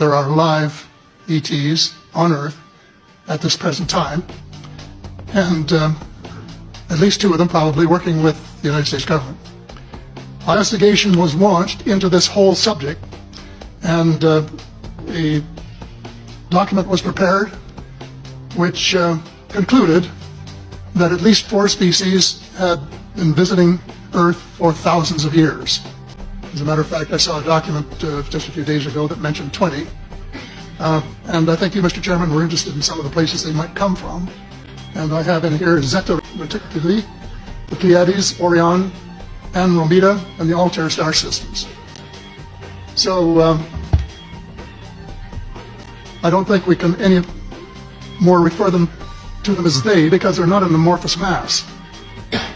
there are live ETs on Earth at this present time, and at least two of them probably working with the United States government. Our investigation was launched into this whole subject, and a document was prepared which concluded that at least 4 species had been visiting Earth for thousands of years. As a matter of fact, I saw a document just a few days ago that mentioned 20. And I think you, Mr. Chairman, were interested in some of the places they might come from. And I have in here Zeta Reticuli, the Pleiades, Orion, Andromeda, and the Altair star systems. So I don't think we can any more refer to them as they, because they're not an amorphous mass.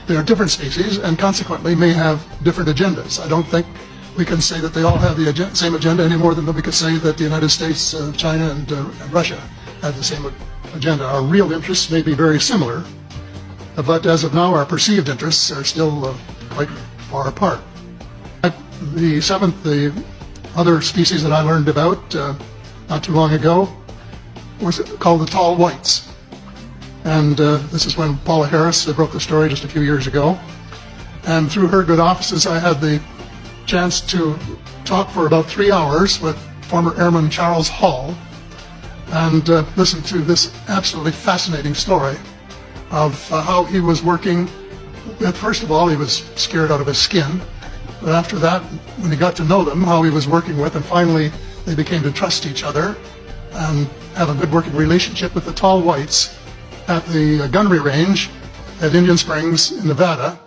They are different species and consequently may have different agendas. I don't think we can say that they all have the same agenda any more than we could say that the United States, China, and Russia have the same agenda. Our real interests may be very similar, but as of now, our perceived interests are still quite far apart. The other species that I learned about not too long ago was called the tall whites. And this is when Paula Harris broke the story just a few years ago. And through her good offices, I had the chance to talk for about 3 hours with former Airman Charles Hall and listen to this absolutely fascinating story of how he was working with, first of all, he was scared out of his skin. But after that, when he got to know them, how he was working with, and finally they became to trust each other and have a good working relationship with the tall whites at the gunnery range at Indian Springs in Nevada.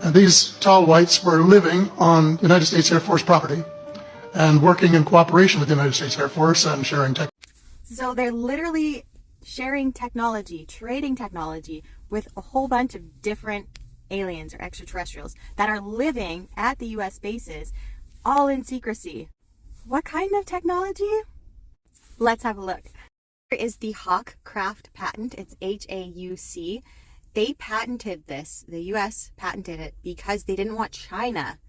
And these tall whites were living on United States Air Force property and working in cooperation with the United States Air Force and sharing tech. So they're literally sharing technology, trading technology with a whole bunch of different aliens or extraterrestrials that are living at the US bases, all in secrecy. What kind of technology? Let's have a look. Here is the Hawk Craft patent. It's HAUC. They patented this, the US patented it because they didn't want China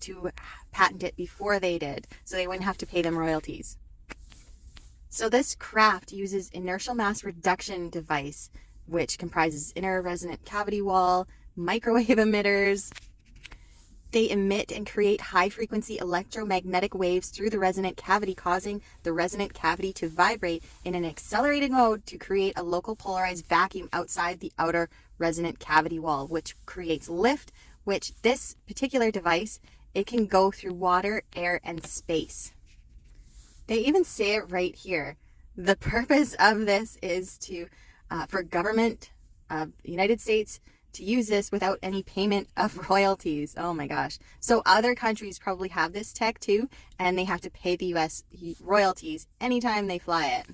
to patent it before they did, so they wouldn't have to pay them royalties. So this craft uses inertial mass reduction device, which comprises inner resonant cavity wall, microwave emitters. They emit and create high-frequency electromagnetic waves through the resonant cavity, causing the resonant cavity to vibrate in an accelerated mode to create a local polarized vacuum outside the outer resonant cavity wall, which creates lift, which this particular device, it can go through water, air, and space. They even say it right here. The purpose of this is to, for government of the United States to use this without any payment of royalties. Oh my gosh. So other countries probably have this tech too, and they have to pay the US royalties anytime they fly it.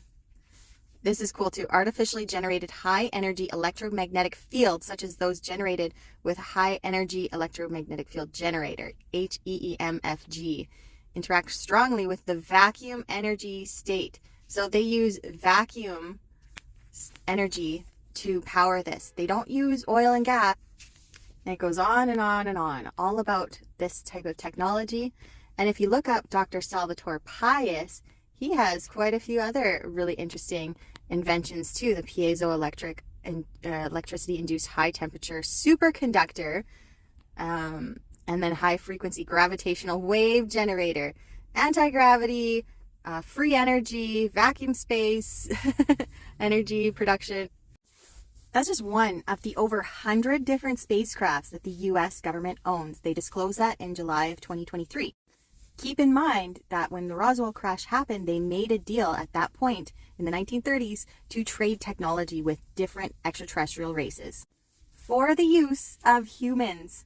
This is cool too. Artificially generated high energy electromagnetic fields, such as those generated with high energy electromagnetic field generator, HEEMFG, interact strongly with the vacuum energy state. So they use vacuum energy to power this. They don't use oil and gas. And it goes on and on and on, all about this type of technology. And if you look up Dr. Salvatore Pais, he has quite a few other really interesting inventions too. The piezoelectric and electricity-induced high-temperature superconductor, and then high-frequency gravitational wave generator, anti-gravity, free energy, vacuum space, energy production. That's just one of the over 100 different spacecrafts that the US government owns. They disclosed that in July of 2023. Keep in mind that when the Roswell crash happened, they made a deal at that point in the 1930s to trade technology with different extraterrestrial races for the use of humans.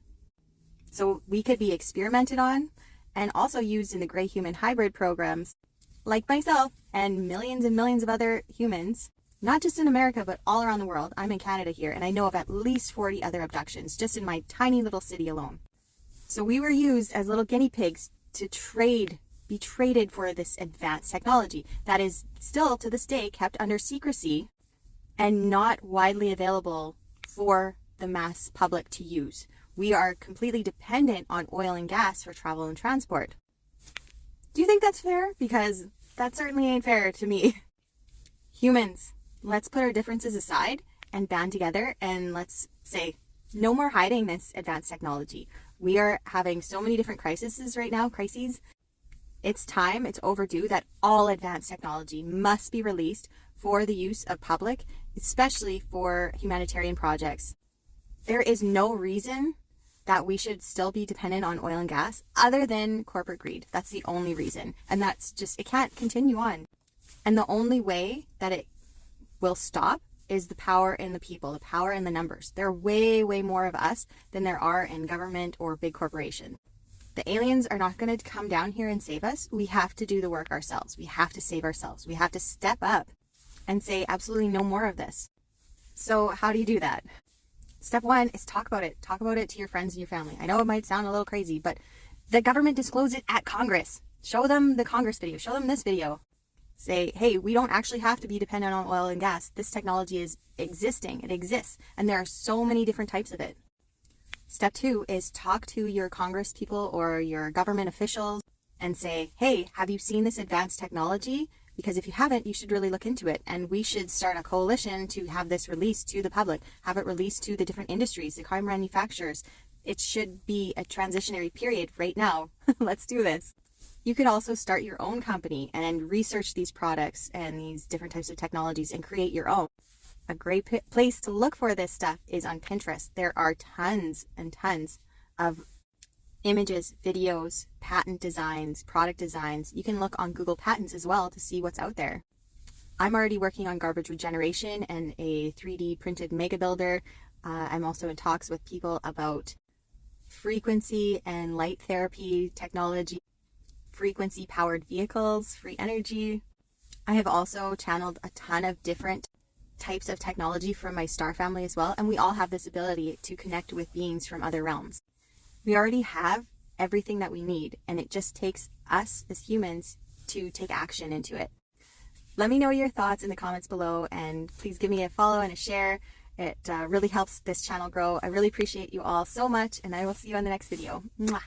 So we could be experimented on and also used in the gray human hybrid programs, like myself and millions of other humans. Not just in America, but all around the world. I'm in Canada here, and I know of at least 40 other abductions just in my tiny little city alone. So we were used as little guinea pigs to be traded for this advanced technology that is still to this day kept under secrecy and not widely available for the mass public to use. We are completely dependent on oil and gas for travel and transport. Do you think that's fair? Because that certainly ain't fair to me. Humans, let's put our differences aside and band together, and let's say, no more hiding this advanced technology. We are having so many different crises right now, It's time, it's overdue that all advanced technology must be released for the use of public, especially for humanitarian projects. There is no reason that we should still be dependent on oil and gas other than corporate greed. That's the only reason. And that's just, it can't continue on. And the only way that it will stop is the power in the people, the power in the numbers. There are way, way more of us than there are in government or big corporations. The aliens are not going to come down here and save us. We have to do the work ourselves. We have to save ourselves. We have to step up and say absolutely no more of this. So how do you do that? Step one is talk about it. Talk about it to your friends and your family. I know it might sound a little crazy, but the government disclosed it at Congress. Show them the Congress video. Show them this video. Say, hey, we don't actually have to be dependent on oil and gas. This technology is existing. It exists. And there are so many different types of it. Step two is talk to your Congress people or your government officials and say, hey, have you seen this advanced technology? Because if you haven't, you should really look into it. And we should start a coalition to have this released to the public, have it released to the different industries, the car manufacturers. It should be a transitionary period right now. Let's do this. You could also start your own company and research these products and these different types of technologies and create your own. A great place to look for this stuff is on Pinterest. There are tons and tons of images, videos, patent designs, product designs. You can look on Google Patents as well to see what's out there. I'm already working on garbage regeneration and a 3D printed mega builder. I'm also in talks with people about frequency and light therapy technology, frequency powered vehicles, free energy. I have also channeled a ton of different types of technology from my star family as well, and we all have this ability to connect with beings from other realms. We already have everything that we need, and it just takes us as humans to take action into it. Let me know your thoughts in the comments below, and please give me a follow and a share. It really helps this channel grow. I really appreciate you all so much, and I will see you on the next video. Mwah!